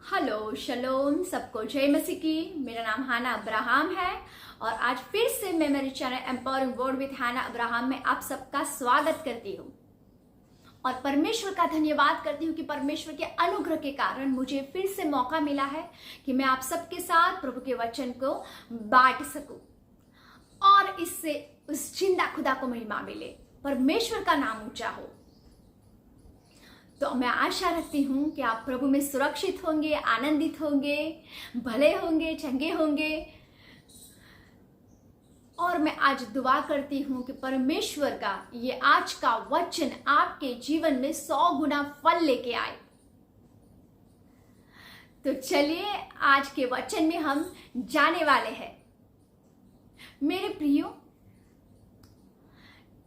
Hello शलोम सबको जय मसीह की। मेरा नाम हाना अब्राहम है और आज फिर से मैं मेरे channel empowering word with Hana Abraham में आप सबका स्वागत करती हूँ और परमेश्वर का धन्यवाद करती हूँ कि परमेश्वर के अनुग्रह के कारण मुझे फिर से मौका मिला है कि मैं आप सबके साथ प्रभु के वचन को बांट सकूं और इससे उस जिंदा खुदा को महिमा मिले, परमेश्वर का नाम ऊंचा हो। तो मैं आशा रखती हूँ कि आप प्रभु में सुरक्षित होंगे, आनंदित होंगे, भले होंगे, चंगे होंगे। और मैं आज दुआ करती हूँ कि परमेश्वर का ये आज का वचन आपके जीवन में 100 गुना फल लेके आए। तो चलिए आज के वचन में हम जाने वाले हैं। मेरे प्रियो,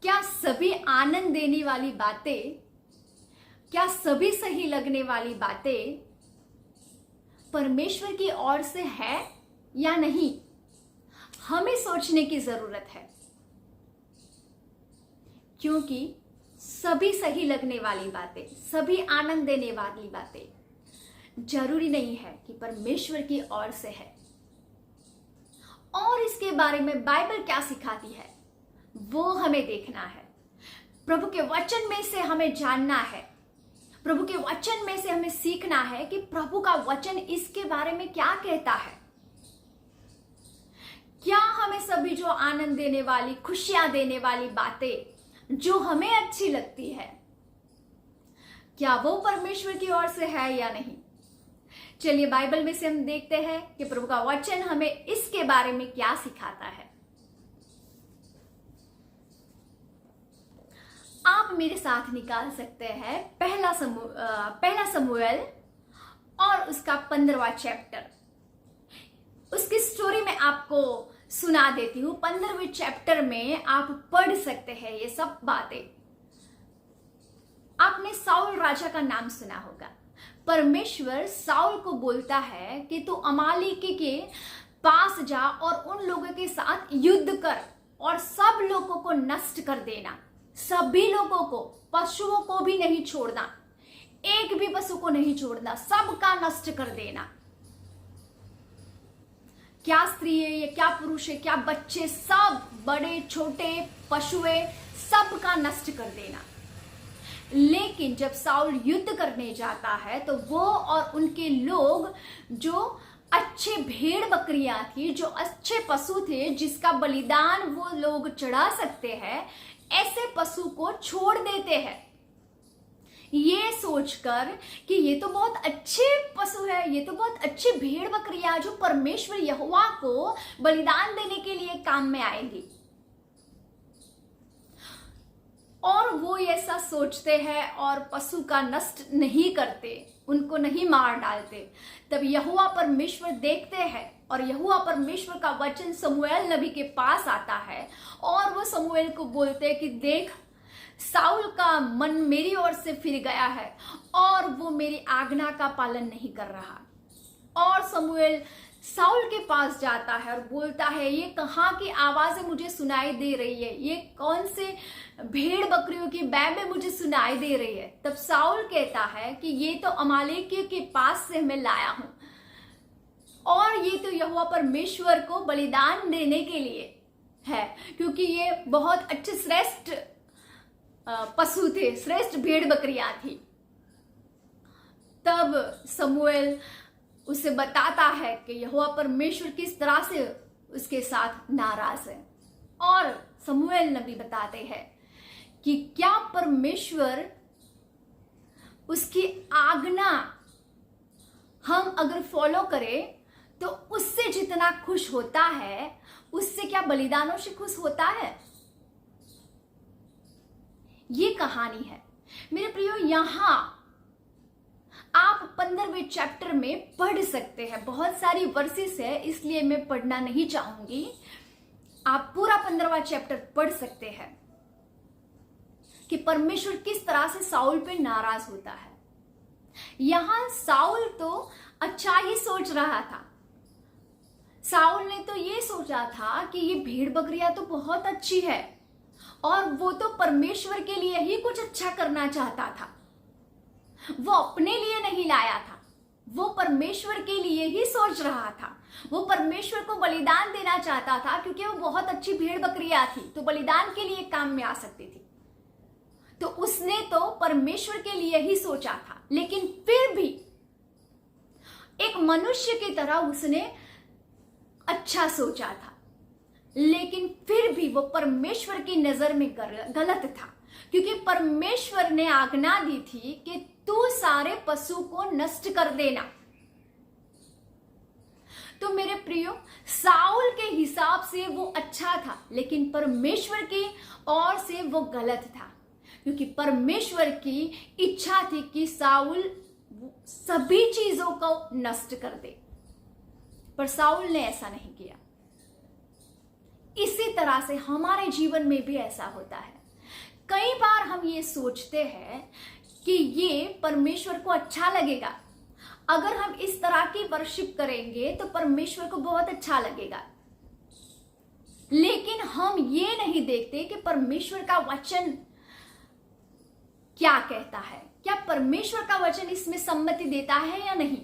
क्या सभी आनंद देने वाली बातें, क्या सभी सही लगने वाली बातें परमेश्वर की ओर से है या नहीं, हमें सोचने की जरूरत है। क्योंकि सभी सही लगने वाली बातें, सभी आनंद देने वाली बातें जरूरी नहीं है कि परमेश्वर की ओर से है। और इसके बारे में बाइबल क्या सिखाती है वो हमें देखना है। प्रभु के वचन में से हमें जानना है, प्रभु के वचन में से हमें सीखना है कि प्रभु का वचन इसके बारे में क्या कहता है। क्या हमें सभी जो आनंद देने वाली, खुशियां देने वाली बातें जो हमें अच्छी लगती है, क्या वो परमेश्वर की ओर से है या नहीं। चलिए बाइबल में से हम देखते हैं कि प्रभु का वचन हमें इसके बारे में क्या सिखाता है। आप मेरे साथ निकाल सकते हैं पहला समूएल और उसका 15वां चैप्टर। उसकी स्टोरी में आपको सुना देती हूँ। 15वें चैप्टर में आप पढ़ सकते हैं ये सब बातें। आपने साउल राजा का नाम सुना होगा। परमेश्वर साउल को बोलता है कि तू अमालेकी के पास जा और उन लोगों के साथ युद्ध कर और सब लोगों को नष्ट कर देना। सभी लोगों को, पशुओं को भी नहीं छोड़ना, एक भी पशु को नहीं छोड़ना, सबका नष्ट कर देना। क्या स्त्री है, ये क्या पुरुष है, क्या बच्चे, सब बड़े छोटे पशुएं, सबका नष्ट कर देना। लेकिन जब साउल युद्ध करने जाता है तो वो और उनके लोग, जो अच्छे भेड़ बकरियां थी, जो अच्छे पशु थे जिसका बलिदान वो लोग चढ़ा सकते हैं, ऐसे पशु को छोड़ देते हैं, ये सोचकर कि ये तो बहुत अच्छे पशु है, ये तो बहुत अच्छी भेड़ बकरियां जो परमेश्वर यहोवा को बलिदान देने के लिए काम में आएंगी। और वो ऐसा सोचते हैं और पशु का नष्ट नहीं करते, उनको नहीं मार डालते। तब यहोवा परमेश्वर देखते हैं और यहोवा परमेश्वर का वचन समूएल नबी के पास आता है और वो समूएल को बोलते हैं कि देख, साउल का मन मेरी ओर से फिर गया है और वो मेरी आज्ञा का पालन नहीं कर रहा। और समूएल साउल के पास जाता है और बोलता है, ये कहाँ की आवाजें मुझे सुनाई दे रही है, ये कौन से भेड़ बकरियों की बैबे मुझे सुनाई दे रही है। तब साउल कहता है कि ये तो अमालेकियों के पास से मैं लाया हूं और ये तो यहोवा परमेश्वर को बलिदान देने के लिए है, क्योंकि ये बहुत अच्छे श्रेष्ठ पशु थे, श्रेष्ठ भेड़ बकरियां थी। तब समूएल उसे बताता है कि यहोवा परमेश्वर किस तरह से उसके साथ नाराज है। और समूएल नबी बताते हैं कि क्या परमेश्वर उसकी आज्ञा हम अगर फॉलो करें तो उससे जितना खुश होता है, उससे क्या बलिदानों से खुश होता है। ये कहानी है मेरे प्रियो। यहां आप 15वें चैप्टर में पढ़ सकते हैं। बहुत सारी वर्सेस है, इसलिए मैं पढ़ना नहीं चाहूंगी। आप पूरा 15वां चैप्टर पढ़ सकते हैं कि परमेश्वर किस तरह से साउल पे नाराज होता है। यहां साउल तो अच्छा ही सोच रहा था। साउल ने तो ये सोचा था कि ये भेड़ बकरियां तो बहुत अच्छी है और वो तो परमेश्वर के लिए ही कुछ अच्छा करना चाहता था। वो अपने लिए नहीं लाया था, वो परमेश्वर के लिए ही सोच रहा था। वो परमेश्वर को बलिदान देना चाहता था क्योंकि वो बहुत अच्छी भेड़ बकरियां थी, तो बलिदान के लिए काम में आ सकती थी। तो उसने तो परमेश्वर के लिए ही सोचा था, लेकिन फिर भी एक मनुष्य की तरह उसने अच्छा सोचा था, लेकिन फिर भी वो परमेश्वर की नजर में गलत था, क्योंकि परमेश्वर ने आज्ञा दी थी कि तू सारे पशु को नष्ट कर देना। तो मेरे प्रियो, साउल के हिसाब से वो अच्छा था, लेकिन परमेश्वर की ओर से वो गलत था, क्योंकि परमेश्वर की इच्छा थी कि साउल सभी चीजों को नष्ट कर दे, पर साउल ने ऐसा नहीं किया। इसी तरह से हमारे जीवन में भी ऐसा होता है। कई बार हम ये सोचते हैं कि ये परमेश्वर को अच्छा लगेगा, अगर हम इस तरह की वर्शिप करेंगे तो परमेश्वर को बहुत अच्छा लगेगा, लेकिन हम ये नहीं देखते कि परमेश्वर का वचन क्या कहता है। क्या परमेश्वर का वचन इसमें सम्मति देता है या नहीं?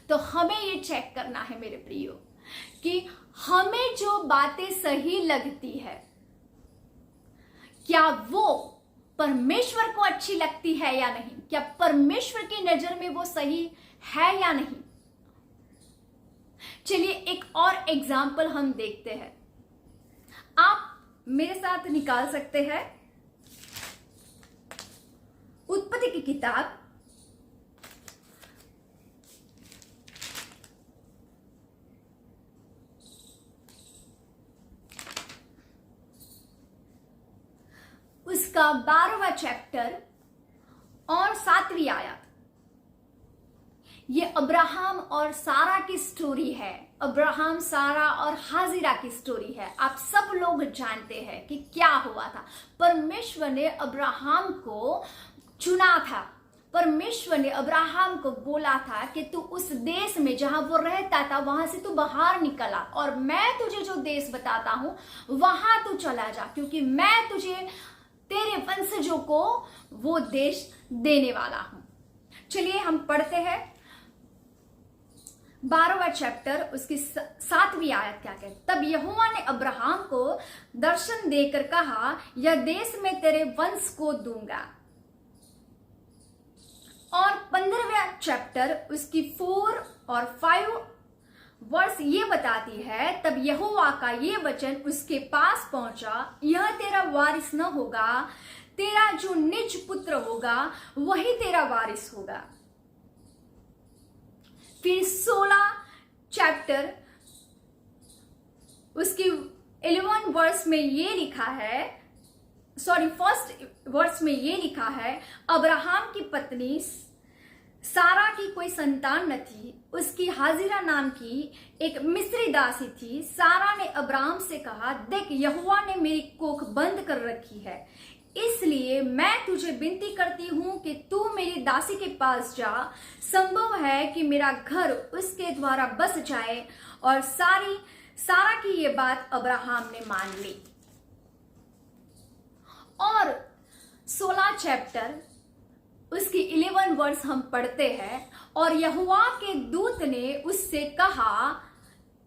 तो हमें ये चेक करना है मेरे प्रियो कि हमें जो बातें सही लगती है, क्या वो परमेश्वर को अच्छी लगती है या नहीं? क्या परमेश्वर की नजर में वो सही है या नहीं? चलिए एक और एग्जाम्पल हम देखते हैं। आप मेरे साथ निकाल सकते हैं उत्पत्ति की किताब 12वां चैप्टर और 7वीं आयत। ये अब्राहम और सारा की स्टोरी है। अब्राहम, सारा और हाजिरा की स्टोरी है। आप सब लोग जानते हैं कि क्या हुआ था। परमेश्वर ने अब्राहम को चुना था। परमेश्वर ने अब्राहम को बोला था कि तू उस देश में जहां वो रहता था वहां से तू बाहर निकला और मैं तुझे जो देश बताता हूं वहां तू चला जा, क्योंकि मैं तुझे तेरे वंशजों को वो देश देने वाला हूं। चलिए हम पढ़ते हैं 12वां चैप्टर, उसकी 7वीं आयत क्या कहती। तब यहोवा ने अब्राहम को दर्शन देकर कहा, यह देश मैं तेरे वंश को दूंगा। और 15वां चैप्टर उसकी 4 और 5 वर्ष ये बताती है, तब यहोवा का ये वचन उसके पास पहुंचा, यह तेरा वारिस न होगा, तेरा जो निज पुत्र होगा वही तेरा वारिस होगा। फिर 16 चैप्टर उसकी 11 वर्ष में ये लिखा है, फर्स्ट वर्ष में ये लिखा है, अब्राहम की पत्नी सारा की कोई संतान न थी, उसकी हाजिरा नाम की एक मिस्री दासी थी। सारा ने अब्राहम से कहा, देख यहोवा ने मेरी कोख बंद कर रखी है, इसलिए मैं तुझे विनती करती हूं कि तू मेरी दासी के पास जा। संभव है कि मेरा घर उसके द्वारा बस जाए। और सारा की ये बात अब्राहम ने मान ली। और 16 चैप्टर उसकी 11 वर्ष हम पढ़ते हैं, और यहोवा के दूत ने उससे कहा,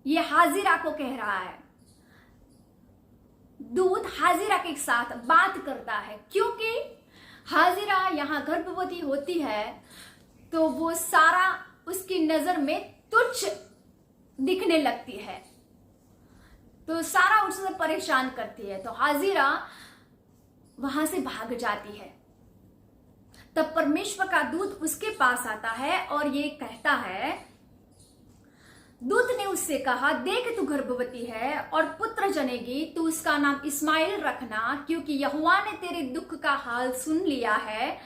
ये हाजिरा को कह रहा है, दूत हाजिरा के साथ बात करता है, क्योंकि हाजिरा यहां गर्भवती होती है तो वो सारा उसकी नजर में तुच्छ दिखने लगती है, तो सारा उससे परेशान करती है, तो हाजिरा वहां से भाग जाती है। तब परमेश्वर का दूत उसके पास आता है और ये कहता है, दूत ने उससे कहा, देख तू गर्भवती है और पुत्र जनेगी, तू उसका नाम इस्माइल रखना, क्योंकि यहोवा ने तेरे दुख का हाल सुन लिया है।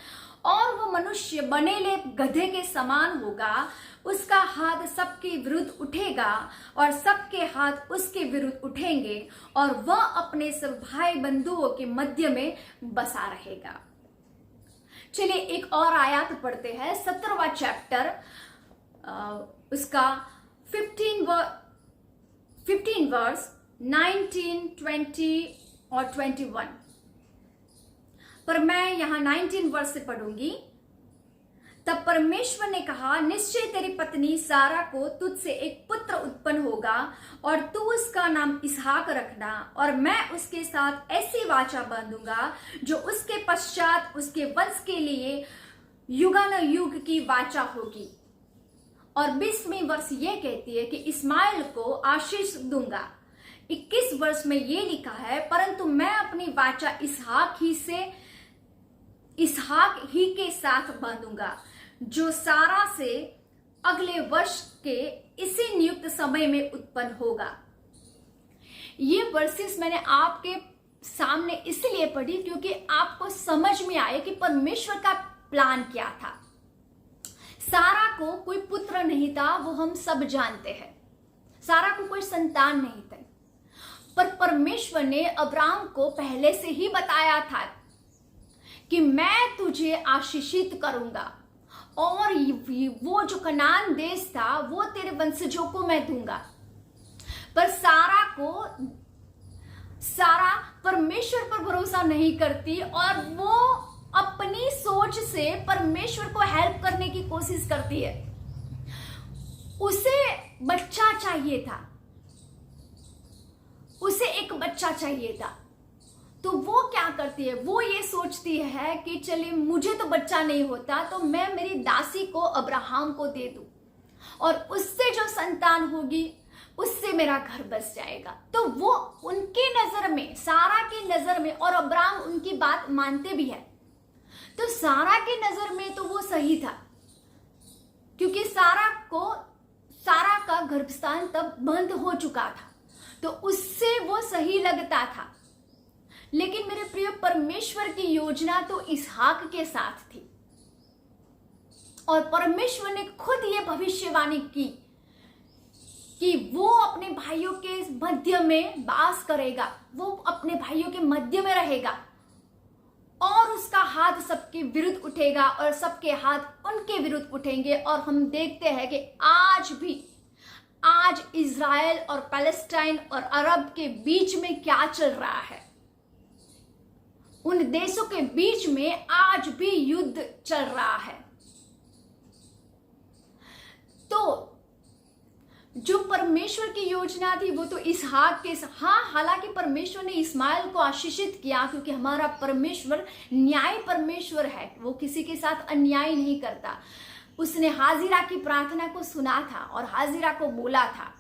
और वो मनुष्य बनेले गधे के समान होगा, उसका हाथ सबके विरुद्ध उठेगा और सबके हाथ उसके विरुद्ध उठेंगे, और वह अपने सब भाई बंधुओं के मध्य में बसा रहेगा। चलिए एक और आयत पढ़ते हैं, 17वां चैप्टर उसका 15 वर्स 19, 20 और 21। पर मैं यहां 19 वर्ष से पढ़ूंगी। तब परमेश्वर ने कहा, निश्चय तेरी पत्नी सारा को तुझसे एक पुत्र उत्पन्न होगा और तू उसका नाम इसहाक रखना, और मैं उसके साथ ऐसी वाचा बांधूंगा जो उसके पश्चात उसके वंश के लिए युगानुयुग की वाचा होगी। और 20वें वर्ष ये कहती है कि इस्माइल को आशीष दूंगा। 21 वर्ष में ये लिखा है, परंतु मैं अपनी वाचा इसहाक ही के साथ बांधूंगा, जो सारा से अगले वर्ष के इसी नियुक्त समय में उत्पन्न होगा। ये वर्सेस मैंने आपके सामने इसलिए पढ़ी क्योंकि आपको समझ में आए कि परमेश्वर का प्लान क्या था। सारा को कोई पुत्र नहीं था, वो हम सब जानते हैं। सारा को कोई संतान नहीं था, पर परमेश्वर ने अब्राहम को पहले से ही बताया था कि मैं तुझे आशीषित करूंगा और वो जो कनान देश था वो तेरे वंशजों को मैं दूंगा। पर सारा परमेश्वर पर भरोसा नहीं करती और वो अपनी सोच से परमेश्वर को हेल्प करने की कोशिश करती है। उसे बच्चा चाहिए था, उसे एक बच्चा चाहिए था, तो वो क्या करती है, वो ये सोचती है कि चलिए मुझे तो बच्चा नहीं होता तो मैं मेरी दासी को अब्राहम को दे दूं और उससे जो संतान होगी उससे मेरा घर बस जाएगा। तो वो उनकी नजर में, सारा की नजर में, और अब्राहम उनकी बात मानते भी है, तो सारा की नजर में तो वो सही था क्योंकि सारा का गर्भस्थान तब बंद हो चुका था, तो उससे वो सही लगता था। लेकिन मेरे प्रिय, परमेश्वर की योजना तो इसहाक के साथ थी और परमेश्वर ने खुद ये भविष्यवाणी की कि वो अपने भाइयों के मध्य में वास करेगा, वो अपने भाइयों के मध्य में रहेगा और उसका हाथ सबके विरुद्ध उठेगा और सबके हाथ उनके विरुद्ध उठेंगे। और हम देखते हैं कि आज इज़राइल और पैलेस्टाइन और अरब के बीच में क्या चल रहा है। उन देशों के बीच में आज भी युद्ध चल रहा है। तो जो परमेश्वर की योजना थी वो तो इसहाक के, हालांकि परमेश्वर ने इस्माइल को आशीषित किया क्योंकि हमारा परमेश्वर न्याय परमेश्वर है, वो किसी के साथ अन्याय नहीं करता। उसने हाजिरा की प्रार्थना को सुना था और हाजिरा को बोला था,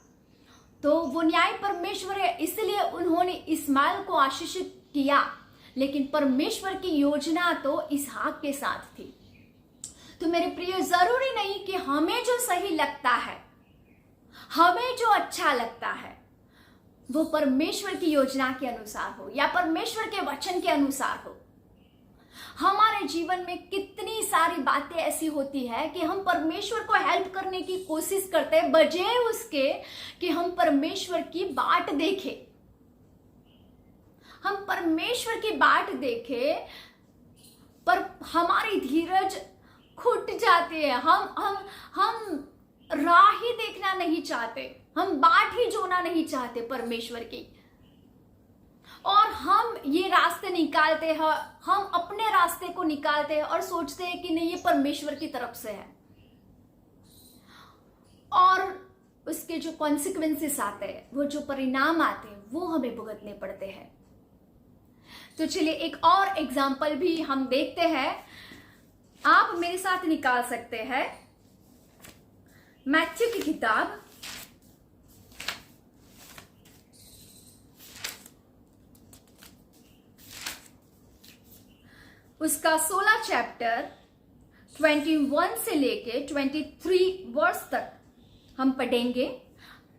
तो वो न्याय परमेश्वर है, इसलिए उन्होंने इस्माइल को आशीषित किया। लेकिन परमेश्वर की योजना तो इसहाक के साथ थी। तो मेरे प्रिय, जरूरी नहीं कि हमें जो सही लगता है, हमें जो अच्छा लगता है, वो परमेश्वर की योजना के अनुसार हो या परमेश्वर के वचन के अनुसार हो। हमारे जीवन में कितनी सारी बातें ऐसी होती है कि हम परमेश्वर को हेल्प करने की कोशिश करते हैं बजाय उसके कि हम परमेश्वर की बाट देखें। हम परमेश्वर की बाट देखें पर हमारी धीरज खुट जाती है। हम राह ही देखना नहीं चाहते, हम बाट ही जोना नहीं चाहते परमेश्वर की, और हम ये रास्ते निकालते हैं, हम अपने रास्ते को निकालते हैं और सोचते हैं कि नहीं ये परमेश्वर की तरफ से है, और उसके जो कॉन्सिक्वेंसेस आते हैं, वो जो परिणाम आते हैं, वो हमें भुगतने पड़ते हैं। तो चलिए एक और एग्जाम्पल भी हम देखते हैं। आप मेरे साथ निकाल सकते हैं मैथ्यू की किताब उसका 16 चैप्टर 21 से लेके 23 वर्ष तक हम पढ़ेंगे।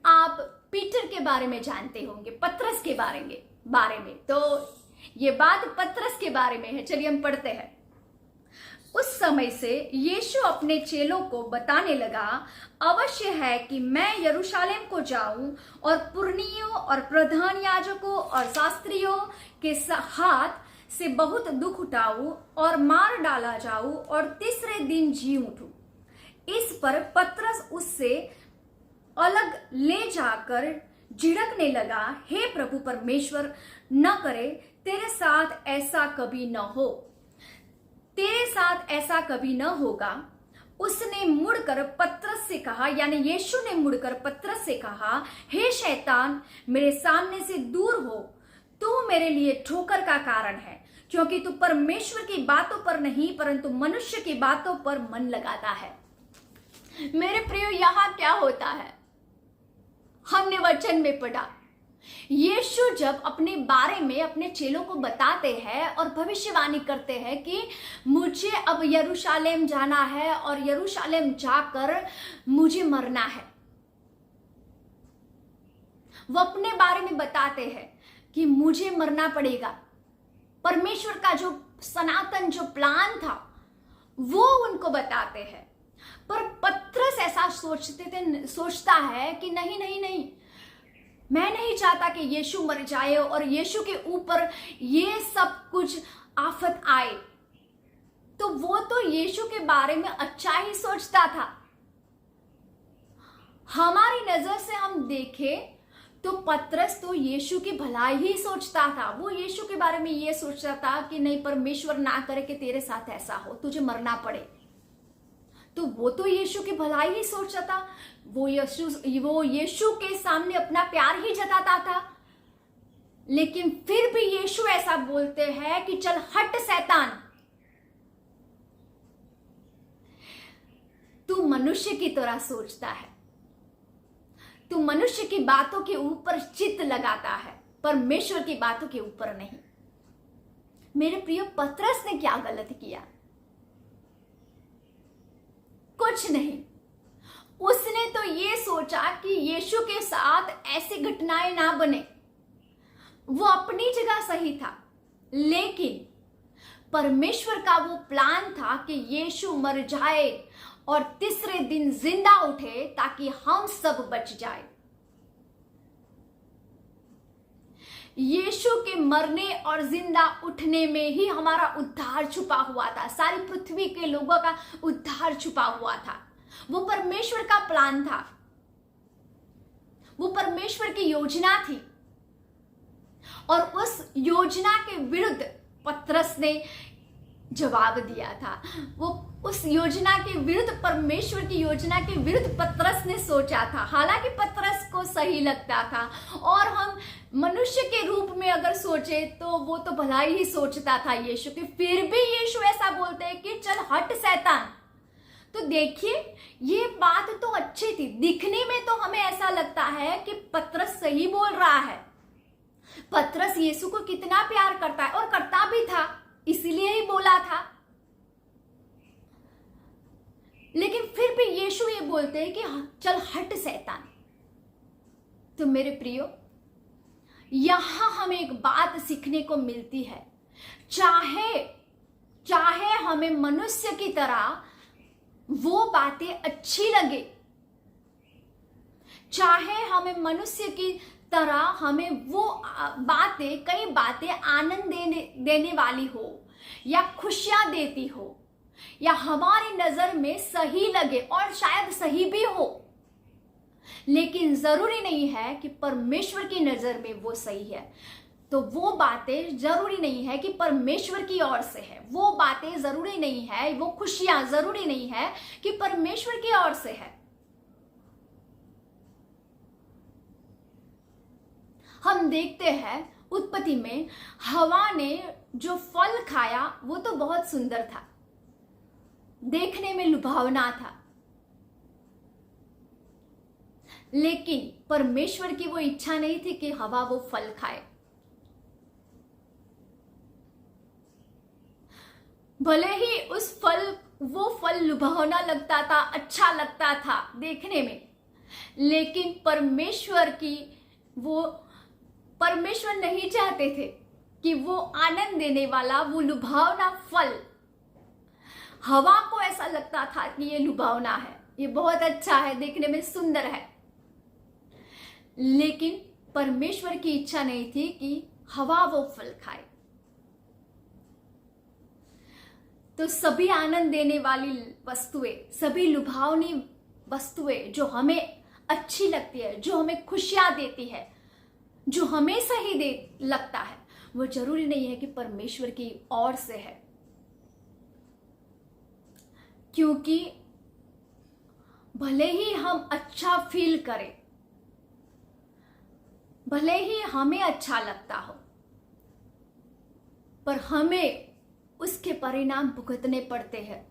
आप पीटर के बारे में जानते होंगे, पतरस के बारे में, तो ये बात पतरस के बारे में है। चलिए हम पढ़ते हैं। उस समय से यीशु अपने चेलों को बताने लगा, अवश्य है कि मैं यरूशलेम को जाऊं और पुरनियों और प्रधान याजकों और शास्त्रियों के हाथ से बहुत दुख उठाऊं और मार डाला जाऊं और तीसरे दिन जी उठूं। इस पर पतरस उससे अलग ले जाकर झिड़कने लगा, हे प्रभु परमेश्वर, न करे तेरे साथ ऐसा कभी न हो, तेरे साथ ऐसा कभी न होगा। उसने मुड़कर पतरस से कहा, यानी यीशु ने मुड़कर पतरस से कहा, हे शैतान, मेरे सामने से दूर हो, तू मेरे लिए ठोकर का कारण है, क्योंकि तू परमेश्वर की बातों पर नहीं परंतु मनुष्य की बातों पर मन लगाता है। मेरे प्रियो, यहां क्या होता है? हमने वचन में पढ़ा, यीशु जब अपने बारे में अपने चेलों को बताते हैं और भविष्यवाणी करते हैं कि मुझे अब यरूशलेम जाना है और यरूशलेम जाकर मुझे मरना है, वो अपने बारे में बताते हैं कि मुझे मरना पड़ेगा। परमेश्वर का जो सनातन जो प्लान था वो उनको बताते हैं। पर पतरस ऐसा सोचता है कि नहीं नहीं नहीं, मैं नहीं चाहता कि यीशु मर जाए और यीशु के ऊपर ये सब कुछ आफत आए। तो वो तो यीशु के बारे में अच्छा ही सोचता था। हमारी नजर से हम देखें तो पतरस तो यीशु की भलाई ही सोचता था। वो यीशु के बारे में ये सोचता था कि नहीं, परमेश्वर ना करे कि तेरे साथ ऐसा हो, तुझे मरना पड़े। तो वो तो यीशु की भलाई ही सोचता था। वो यीशु के सामने अपना प्यार ही जताता था। लेकिन फिर भी यीशु ऐसा बोलते हैं कि चल हट शैतान, तू मनुष्य की तरह सोचता है, तू मनुष्य की बातों के ऊपर चित्त लगाता है, परमेश्वर की बातों के ऊपर नहीं। मेरे प्रिय, पतरस ने क्या गलत किया? कुछ नहीं। उसने तो ये सोचा कि यीशु के साथ ऐसी घटनाएं ना बने। वो अपनी जगह सही था, लेकिन परमेश्वर का वो प्लान था कि यीशु मर जाए और तीसरे दिन जिंदा उठे ताकि हम सब बच जाए। यीशु के मरने और जिंदा उठने में ही हमारा उद्धार छुपा हुआ था। सारी पृथ्वी के लोगों का उद्धार छुपा हुआ था। वो परमेश्वर का प्लान था, वो परमेश्वर की योजना थी। और उस योजना के विरुद्ध पतरस ने जवाब दिया था। वो उस योजना के विरुद्ध, परमेश्वर की योजना के विरुद्ध पतरस ने सोचा था। हालांकि पतरस को सही लगता था, और हम मनुष्य के रूप में अगर सोचे तो वो तो भलाई ही सोचता था यीशु की। फिर भी यीशु ऐसा बोलते हैं कि चल हट शैतान। तो देखिए, ये बात तो अच्छी थी, दिखने में तो हमें ऐसा लगता है कि पतरस सही बोल रहा है। पतरस यीशु को कितना प्यार करता है, और करता भी था, इसीलिए ही बोला था। लेकिन फिर भी यीशु ये बोलते हैं कि चल हट शैतान। तो मेरे प्रियो, यहां हमें एक बात सीखने को मिलती है। चाहे हमें मनुष्य की तरह वो बातें अच्छी लगे, चाहे हमें मनुष्य की तरह हमें वो बातें, कई बातें आनंद देने वाली हो या खुशियां देती हो या हमारी नजर में सही लगे, और शायद सही भी हो, लेकिन जरूरी नहीं है कि परमेश्वर की नजर में वो सही है। तो वो बातें जरूरी नहीं है कि परमेश्वर की ओर से है। वो बातें जरूरी नहीं है, वो खुशियां जरूरी नहीं है कि परमेश्वर की ओर से है। हम देखते हैं उत्पत्ति में हवा ने जो फल खाया वो तो बहुत सुंदर था, देखने में लुभावना था, लेकिन परमेश्वर की वो इच्छा नहीं थी कि हवा वो फल खाए। भले ही वो फल लुभावना लगता था, अच्छा लगता था देखने में, लेकिन परमेश्वर नहीं चाहते थे कि वो आनंद देने वाला, वो लुभावना फल, हवा को ऐसा लगता था कि ये लुभावना है, ये बहुत अच्छा है, देखने में सुंदर है, लेकिन परमेश्वर की इच्छा नहीं थी कि हवा वो फल खाए। तो सभी आनंद देने वाली वस्तुएं, सभी लुभावनी वस्तुएं जो हमें अच्छी लगती है, जो हमें खुशियां देती है, जो हमें सही लगता है, वो जरूरी नहीं है कि परमेश्वर की ओर से है। क्योंकि भले ही हम अच्छा फील करें, भले ही हमें अच्छा लगता हो, पर हमें उसके परिणाम भुगतने पड़ते हैं।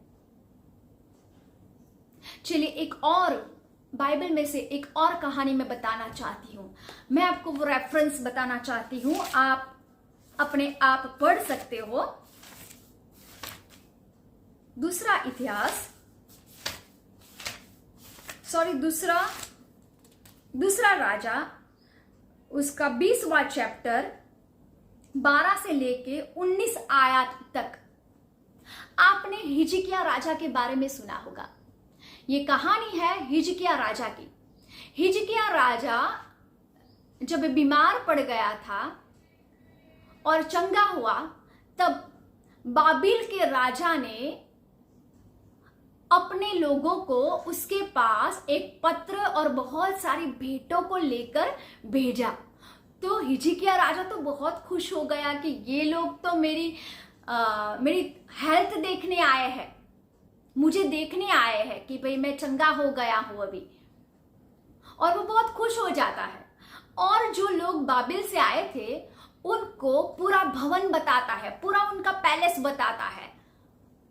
चलिए एक और बाइबल में से एक और कहानी मैं बताना चाहती हूं। मैं आपको वो रेफरेंस बताना चाहती हूं, आप अपने आप पढ़ सकते हो। दूसरा राजा, उसका 20वां चैप्टर 12 से लेके 19 आयत तक। आपने हिजकिय्याह राजा के बारे में सुना होगा। ये कहानी है हिजकिय्याह राजा की। हिजकिय्याह राजा जब बीमार पड़ गया था और चंगा हुआ, तब बाबिल के राजा ने अपने लोगों को उसके पास एक पत्र और बहुत सारी भेंटों को लेकर भेजा। तो हिजकिय्याह राजा तो बहुत खुश हो गया कि ये लोग तो मेरी हेल्थ देखने आए हैं, मुझे देखने आए हैं कि भाई मैं चंगा हो गया हूं अभी, और वो बहुत खुश हो जाता है। और जो लोग बाबिल से आए थे उनको पूरा भवन बताता है, पूरा उनका पैलेस बताता है,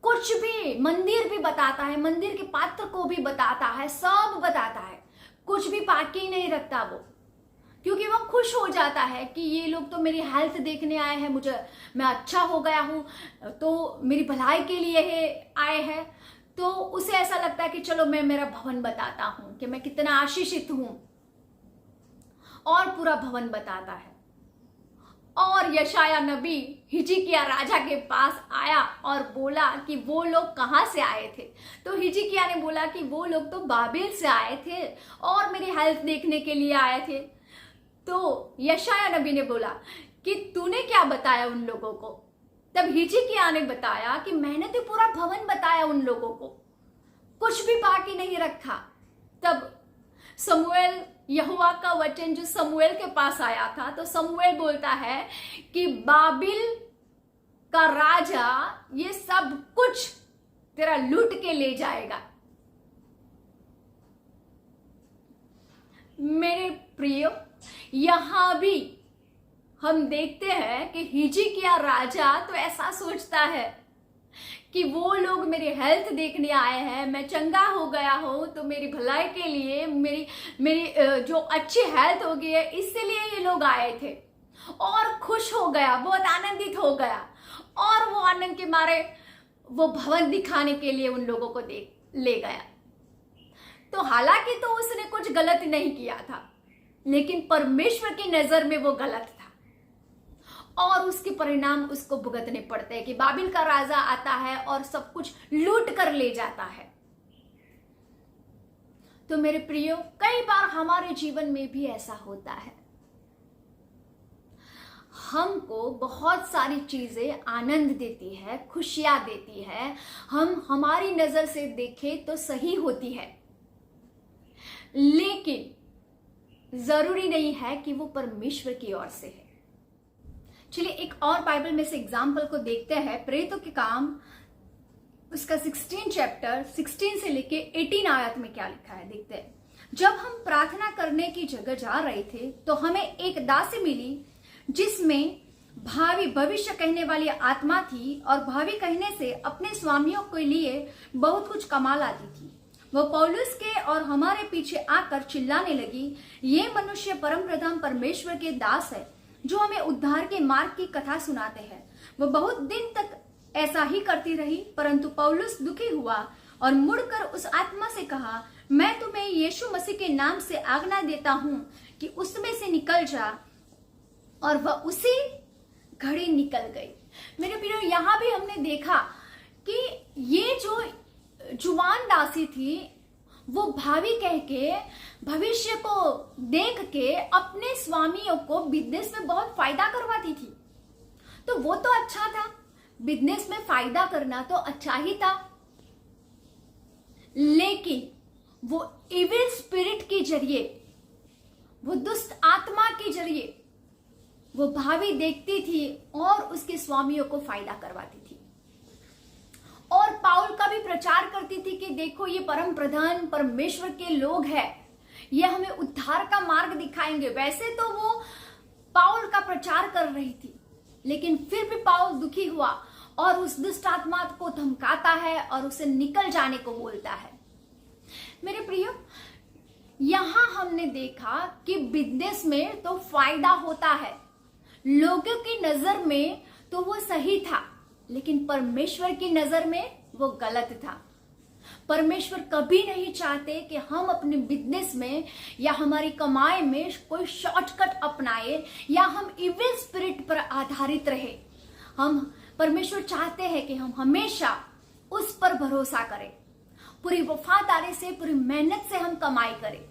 कुछ भी, मंदिर भी बताता है, मंदिर के पात्र को भी बताता है, सब बताता है, कुछ भी बाकी नहीं रखता वो, क्योंकि वो खुश हो जाता है कि ये लोग तो मेरी हेल्थ देखने आए हैं, मैं अच्छा हो गया हूं, तो मेरी भलाई के लिए आए हैं। तो उसे ऐसा लगता है कि चलो मैं मेरा भवन बताता हूं कि मैं कितना आशीषित हूं, और पूरा भवन बताता है। और यशायाह नबी हिजकिय्याह राजा के पास आया और बोला कि वो लोग कहाँ से आए थे। तो हिजकिय्याह ने बोला कि वो लोग तो बाबिल से आए थे और मेरी हेल्थ देखने के लिए आए थे। तो यशायाह नबी ने बोला कि तूने क्या बताया उन लोगों को। तब हिजकिय्याह ने बताया कि मैंने तो पूरा भवन बताया उन लोगों को, कुछ भी बाकी नहीं रखा। तब शमूएल, यहोवा का वचन जो शमूएल के पास आया था, तो शमूएल बोलता है कि बाबिल का राजा ये सब कुछ तेरा लूट के ले जाएगा। मेरे प्रियो, यहां भी हम देखते हैं कि हिजकिय्याह राजा तो ऐसा सोचता है कि वो लोग मेरी हेल्थ देखने आए हैं, मैं चंगा हो गया हूं, तो मेरी भलाई के लिए, मेरी जो अच्छी हेल्थ हो गई है, इसलिए ये लोग आए थे। और खुश हो गया, बहुत आनंदित हो गया, और वो आनंद के मारे वो भवन दिखाने के लिए उन लोगों को ले गया। तो हालांकि तो उसने कुछ गलत नहीं किया था, लेकिन परमेश्वर की नजर में वो गलत था, और उसके परिणाम उसको भुगतने पड़ते हैं कि बाबिल का राजा आता है और सब कुछ लूट कर ले जाता है। तो मेरे प्रियो, कई बार हमारे जीवन में भी ऐसा होता है। हमको बहुत सारी चीजें आनंद देती है, खुशियां देती है, हमारी नजर से देखें तो सही होती है, लेकिन जरूरी नहीं है कि वो परमेश्वर की ओर से है। चलिए एक और बाइबल में से एग्जाम्पल को देखते हैं। प्रेरितों के काम उसका 16 चैप्टर 16 से लेके 18 आयत में क्या लिखा है, देखते हैं। जब हम प्रार्थना करने की जगह जा रहे थे तो हमें एक दासी मिली जिसमें भविष्य कहने वाली आत्मा थी, और भावी कहने से अपने स्वामियों के लिए बहुत कुछ कमा लाती थी। वो पौलुस के और हमारे पीछे आकर चिल्लाने लगी, ये मनुष्य परम प्रधान परमेश्वर के दास है जो हमें उद्धार के मार्ग की कथा सुनाते हैं। वो बहुत दिन तक ऐसा ही करती रही, परंतु पौलुस दुखी हुआ और मुड़कर उस आत्मा से कहा, मैं तुम्हें यीशु मसीह के नाम से आज्ञा देता हूं कि उसमें से निकल जा, और वह उसी घड़ी निकल गई। मेरे प्रियो, यहां भी हमने देखा कि ये जो जुबान दासी थी वो भावी कह के, भविष्य को देख के अपने स्वामियों को बिजनेस में बहुत फायदा करवाती थी। तो वो तो अच्छा था, बिजनेस में फायदा करना तो अच्छा ही था, लेकिन वो इविल स्पिरिट के जरिए, वो दुष्ट आत्मा के जरिए वो भावी देखती थी और उसके स्वामियों को फायदा करवाती थी। और पाउल का भी प्रचार करती थी कि देखो ये परम प्रधान परमेश्वर के लोग हैं, ये हमें उद्धार का मार्ग दिखाएंगे। वैसे तो वो पाउल का प्रचार कर रही थी, लेकिन फिर भी पाउल दुखी हुआ और उस दुष्ट आत्मा को धमकाता है और उसे निकल जाने को बोलता है। मेरे प्रियो, यहां हमने देखा कि बिजनेस में तो फायदा होता है, लोगों की नजर में तो वो सही था, लेकिन परमेश्वर की नजर में वो गलत था। परमेश्वर कभी नहीं चाहते कि हम अपने बिजनेस में या हमारी कमाई में कोई शॉर्टकट अपनाए या हम इविल स्पिरिट पर आधारित रहे। हम परमेश्वर चाहते हैं कि हम हमेशा उस पर भरोसा करें, पूरी वफादारी से, पूरी मेहनत से हम कमाई करें।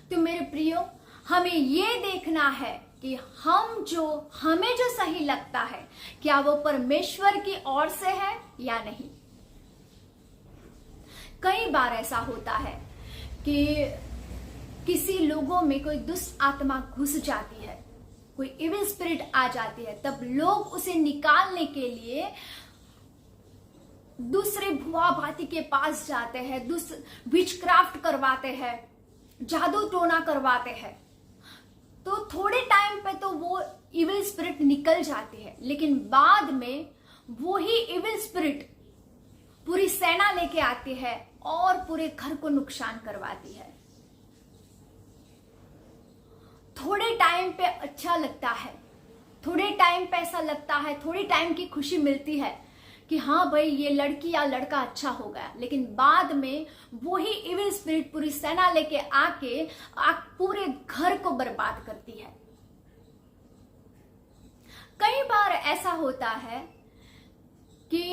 तो मेरे प्रियो, हमें ये देखना है कि हमें जो सही लगता है, क्या वो परमेश्वर की ओर से है या नहीं। कई बार ऐसा होता है कि किसी लोगों में कोई दुष्ट आत्मा घुस जाती है, कोई इविल स्पिरिट आ जाती है, तब लोग उसे निकालने के लिए दूसरे भुआ भाती के पास जाते हैं, विचक्राफ्ट करवाते हैं, जादू टोना करवाते हैं। तो थोड़े टाइम पे तो वो इविल स्पिरिट निकल जाती है, लेकिन बाद में वो ही इविल स्पिरिट पूरी सेना लेके आती है और पूरे घर को नुकसान करवाती है। थोड़े टाइम पे अच्छा लगता है, थोड़े टाइम पे ऐसा लगता है, थोड़ी टाइम की खुशी मिलती है कि हाँ भाई ये लड़की या लड़का अच्छा हो गया, लेकिन बाद में वही इविल स्पिरिट पूरी सेना लेके आके पूरे घर को बर्बाद करती है। कई बार ऐसा होता है कि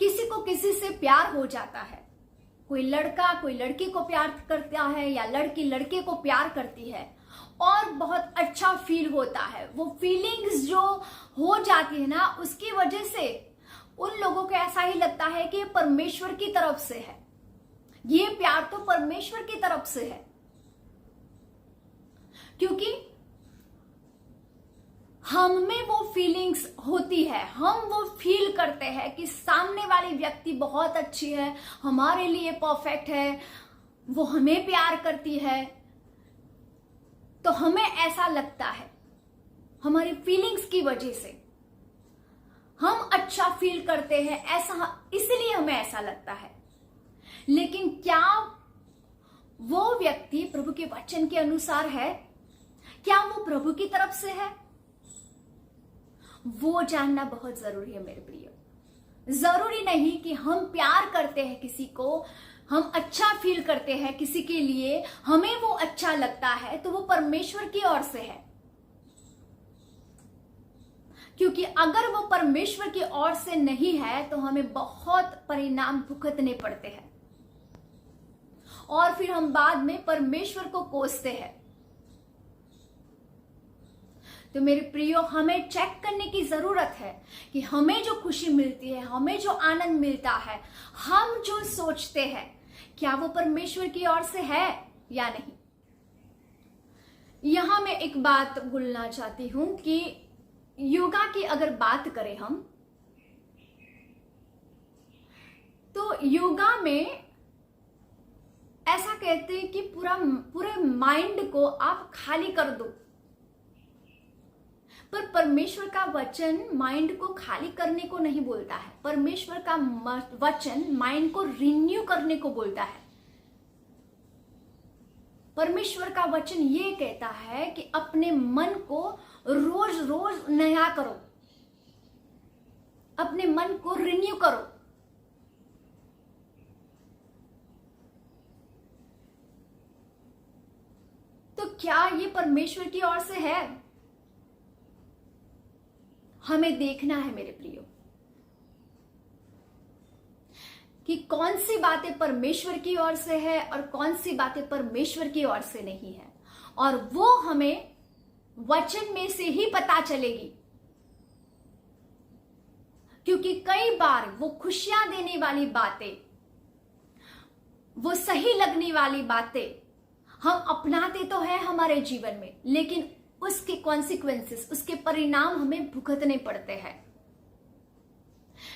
किसी को किसी से प्यार हो जाता है, कोई लड़का कोई लड़की को प्यार करता है या लड़की लड़के को प्यार करती है और बहुत अच्छा फील होता है। वो फीलिंग्स जो हो जाती है ना, उसकी वजह से उन लोगों को ऐसा ही लगता है कि ये परमेश्वर की तरफ से है, ये प्यार तो परमेश्वर की तरफ से है, क्योंकि हम में वो फीलिंग्स होती है, हम वो फील करते हैं कि सामने वाली व्यक्ति बहुत अच्छी है, हमारे लिए परफेक्ट है, वो हमें प्यार करती है, तो हमें ऐसा लगता है, हमारी फीलिंग्स की वजह से हम अच्छा फील करते हैं, ऐसा इसलिए हमें ऐसा लगता है। लेकिन क्या वो व्यक्ति प्रभु के वचन के अनुसार है? क्या वो प्रभु की तरफ से है? वो जानना बहुत जरूरी है मेरे प्रिय। जरूरी नहीं कि हम प्यार करते हैं किसी को, हम अच्छा फील करते हैं किसी के लिए, हमें वो अच्छा लगता है तो वो परमेश्वर की ओर से है। क्योंकि अगर वो परमेश्वर की ओर से नहीं है तो हमें बहुत परिणाम भुगतने पड़ते हैं और फिर हम बाद में परमेश्वर को कोसते हैं। तो मेरे प्रियो, हमें चेक करने की जरूरत है कि हमें जो खुशी मिलती है, हमें जो आनंद मिलता है, हम जो सोचते हैं, क्या वो परमेश्वर की ओर से है या नहीं। यहां मैं एक बात बोलना चाहती हूं कि योगा की अगर बात करें हम, तो योगा में ऐसा कहते हैं कि पूरे माइंड को आप खाली कर दो, पर परमेश्वर का वचन माइंड को खाली करने को नहीं बोलता है। परमेश्वर का वचन माइंड को रिन्यू करने को बोलता है। परमेश्वर का वचन ये कहता है कि अपने मन को रोज रोज नया करो, अपने मन को रिन्यू करो। तो क्या ये परमेश्वर की ओर से है? हमें देखना है मेरे प्रियो कि कौन सी बातें परमेश्वर की ओर से है और कौन सी बातें परमेश्वर की ओर से नहीं है, और वो हमें वचन में से ही पता चलेगी। क्योंकि कई बार वो खुशियां देने वाली बातें, वो सही लगने वाली बातें हम अपनाते तो है हमारे जीवन में, लेकिन उसके कॉन्सिक्वेंसेस, उसके परिणाम हमें भुगतने पड़ते हैं।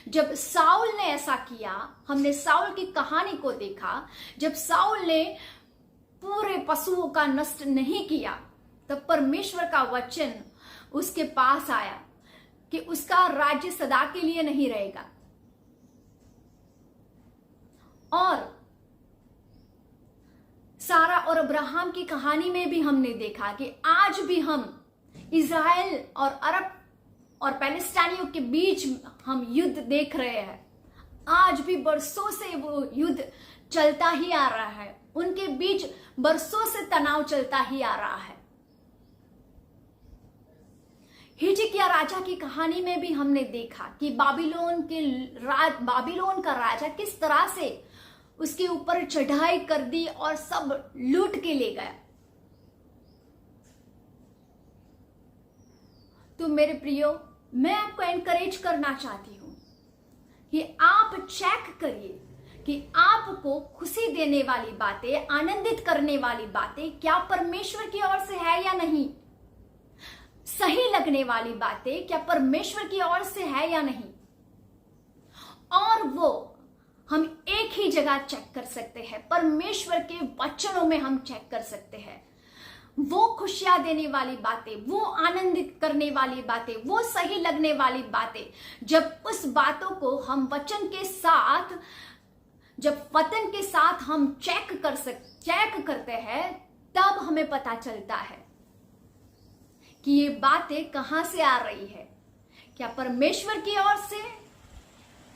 जब साउल ने ऐसा किया, हमने साउल की कहानी को देखा, जब साउल ने पूरे पशुओं का नष्ट नहीं किया, तब परमेश्वर का वचन उसके पास आया कि उसका राज्य सदा के लिए नहीं रहेगा। और सारा और अब्राहम की कहानी में भी हमने देखा कि आज भी हम इज़राइल और अरब और पैलेस्टाइनियों के बीच हम युद्ध देख रहे हैं। आज भी बरसों से वो युद्ध चलता ही आ रहा है, उनके बीच बरसों से तनाव चलता ही आ रहा है। हिजकिय्याह राजा की कहानी में भी हमने देखा कि बाबिलोन का राजा किस तरह से उसके ऊपर चढ़ाई कर दी और सब लूट के ले गया। तो मेरे प्रियो, मैं आपको एनकरेज करना चाहती हूं कि आप चेक करिए कि आपको खुशी देने वाली बातें, आनंदित करने वाली बातें क्या परमेश्वर की ओर से है या नहीं। सही लगने वाली बातें क्या परमेश्वर की ओर से है या नहीं। और वो हम एक ही जगह चेक कर सकते हैं, परमेश्वर के वचनों में हम चेक कर सकते हैं। वो खुशियां देने वाली बातें, वो आनंदित करने वाली बातें, वो सही लगने वाली बातें, जब उस बातों को हम वचन के साथ, जब वचन के साथ हम चेक करते हैं, तब हमें पता चलता है कि ये बातें कहां से आ रही है। क्या परमेश्वर की ओर से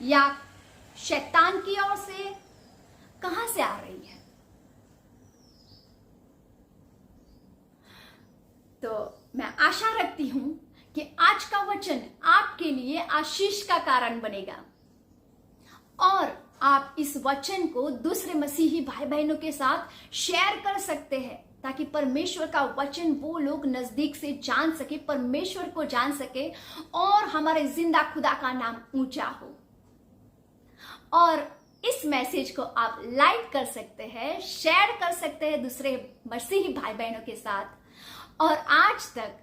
या शैतान की ओर से, कहां से आ रही है। तो मैं आशा रखती हूं कि आज का वचन आपके लिए आशीष का कारण बनेगा और आप इस वचन को दूसरे मसीही भाई बहनों के साथ शेयर कर सकते हैं, ताकि परमेश्वर का वचन वो लोग नजदीक से जान सके, परमेश्वर को जान सके और हमारे जिंदा खुदा का नाम ऊंचा हो। और इस मैसेज को आप लाइक कर सकते हैं, शेयर कर सकते हैं दूसरे मसीही भाई बहनों के साथ। और आज तक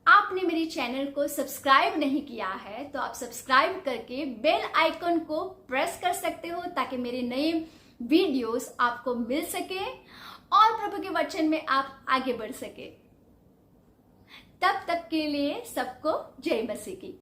आपने मेरी चैनल को सब्सक्राइब नहीं किया है तो आप सब्सक्राइब करके बेल आइकन को प्रेस कर सकते हो, ताकि मेरे नए वीडियोस आपको मिल सके और प्रभु के वचन में आप आगे बढ़ सके। तब तक के लिए सबको जय मसीह की।